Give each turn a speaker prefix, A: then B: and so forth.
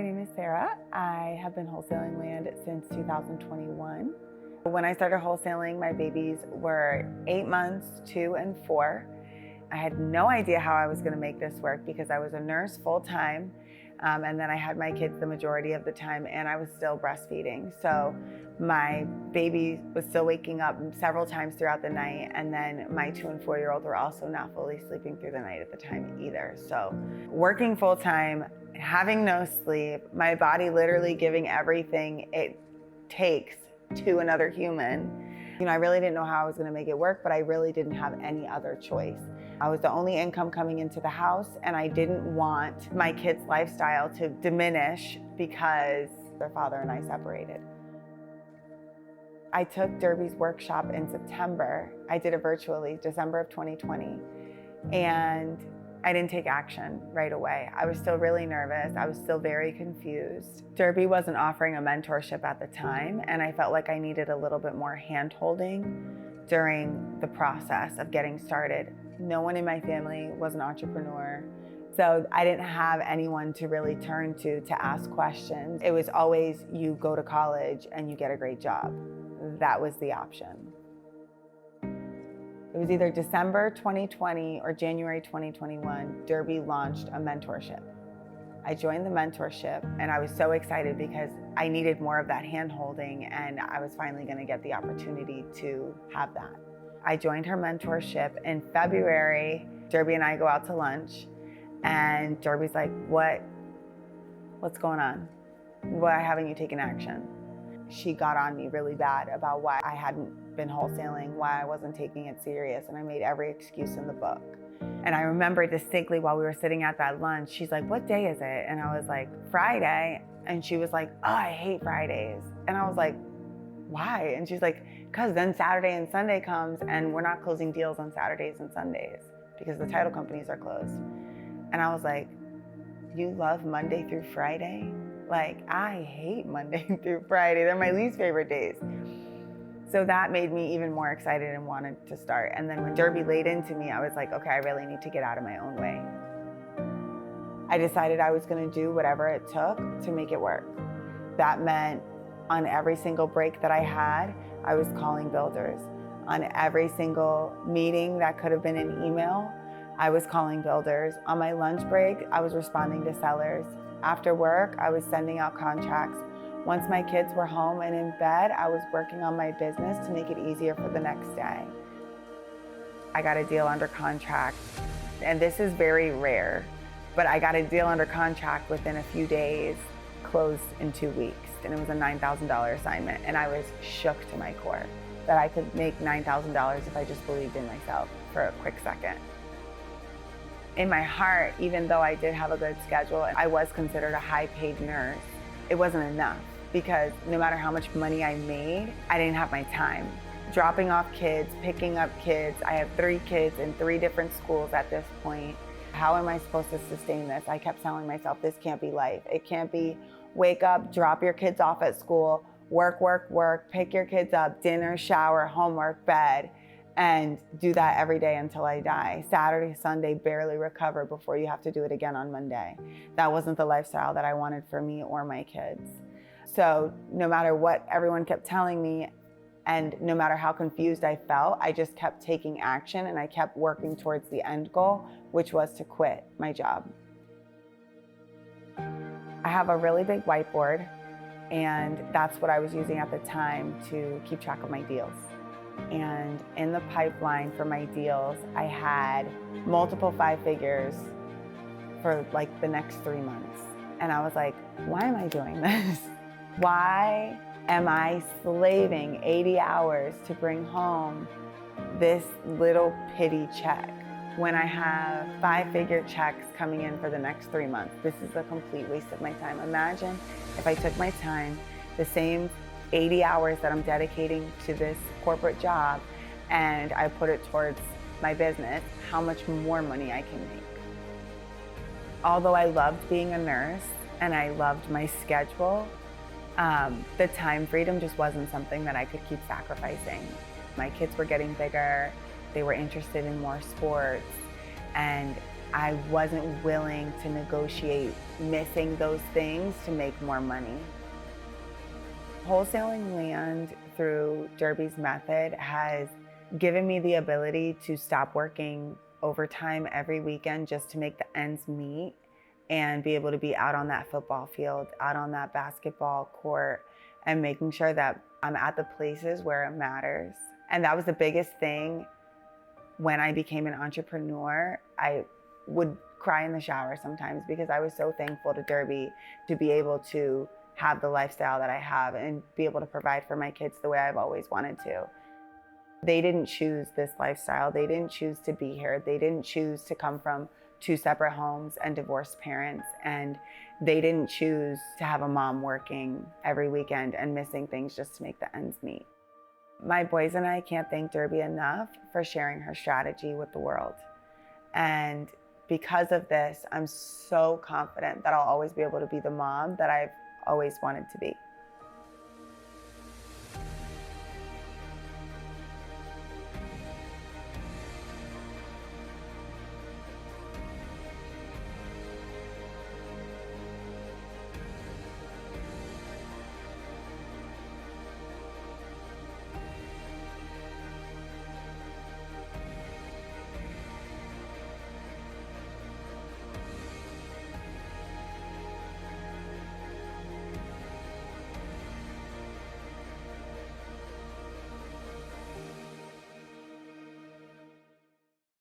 A: my name is Sarah. I have been wholesaling land since 2021. When I started wholesaling, my babies were 8 months, 2 and 4. I had no idea how I was going to make this work because I was a nurse full-time, and then I had my kids the majority of the time, and I was still breastfeeding. So my baby was still waking up several times throughout the night, and then my 2 and 4-year-old were also not fully sleeping through the night at the time either. So working full-time, having no sleep, my body literally giving everything it takes to another human. I really didn't know how I was going to make it work, but I really didn't have any other choice. I was the only income coming into the house, and I didn't want my kids' lifestyle to diminish because their father and I separated. I took Derby's workshop in September. I did it virtually, December of 2020, and I didn't take action right away. I was still really nervous. I was still very confused. Derby wasn't offering a mentorship at the time, and I felt like I needed a little bit more hand-holding during the process of getting started. No one in my family was an entrepreneur, so I didn't have anyone to really turn to ask questions. It was always, you go to college and you get a great job. That was the option. It was either December 2020 or January 2021, Derby launched a mentorship. I joined the mentorship, and I was so excited because I needed more of that hand-holding, and I was finally going to get the opportunity to have that. I joined her mentorship in February. Derby and I go out to lunch, and Derby's like, what's going on? Why haven't you taken action? She got on me really bad about why I hadn't been wholesaling, why I wasn't taking it serious, and I made every excuse in the book. And I remember distinctly while we were sitting at that lunch, she's like, what day is it? And I was like, Friday. And she was like, oh, I hate Fridays. And I was like, why? And she's like, because then Saturday and Sunday comes, and we're not closing deals on Saturdays and Sundays because the title companies are closed. And I was like, you love Monday through Friday? Like, I hate Monday through Friday. They're my least favorite days. So that made me even more excited and wanted to start. And then when Derby laid into me, I was like, okay, I really need to get out of my own way. I decided I was going to do whatever it took to make it work. That meant on every single break that I had, I was calling builders. On every single meeting that could have been an email, I was calling builders. On my lunch break, I was responding to sellers. After work, I was sending out contracts. Once my kids were home and in bed, I was working on my business to make it easier for the next day. I got a deal under contract, and this is very rare, but I got a deal under contract within a few days, closed in 2 weeks, and it was a $9,000 assignment, and I was shook to my core that I could make $9,000 if I just believed in myself for a quick second. In my heart, even though I did have a good schedule, I was considered a high-paid nurse. It wasn't enough because no matter how much money I made, I didn't have my time. Dropping off kids, picking up kids. I have 3 kids in 3 different schools at this point. How am I supposed to sustain this? I kept telling myself, this can't be life. It can't be wake up, drop your kids off at school, work, work, work, pick your kids up, dinner, shower, homework, bed, and do that every day until I die. Saturday, Sunday, barely recover before you have to do it again on Monday. That wasn't the lifestyle that I wanted for me or my kids. So no matter what everyone kept telling me, and no matter how confused I felt, I just kept taking action, and I kept working towards the end goal, which was to quit my job. I have a really big whiteboard, and that's what I was using at the time to keep track of my deals. And in the pipeline for my deals, I had multiple 5 figures for like the next 3 months. And I was like, why am I doing this? Why am I slaving 80 hours to bring home this little pity check when I have 5-figure checks coming in for the next 3 months? This is a complete waste of my time. Imagine if I took my time, the same 80 hours that I'm dedicating to this corporate job, and I put it towards my business, how much more money I can make. Although I loved being a nurse and I loved my schedule, the time freedom just wasn't something that I could keep sacrificing. My kids were getting bigger, they were interested in more sports, and I wasn't willing to negotiate missing those things to make more money. Wholesaling land through Derby's method has given me the ability to stop working overtime every weekend just to make the ends meet and be able to be out on that football field, out on that basketball court, and making sure that I'm at the places where it matters. And that was the biggest thing. When I became an entrepreneur, I would cry in the shower sometimes because I was so thankful to Derby to be able to have the lifestyle that I have and be able to provide for my kids the way I've always wanted to. They didn't choose this lifestyle. They didn't choose to be here. They didn't choose to come from 2 separate homes and divorced parents. And they didn't choose to have a mom working every weekend and missing things just to make the ends meet. My boys and I can't thank Derby enough for sharing her strategy with the world. And because of this, I'm so confident that I'll always be able to be the mom that I've always wanted to be.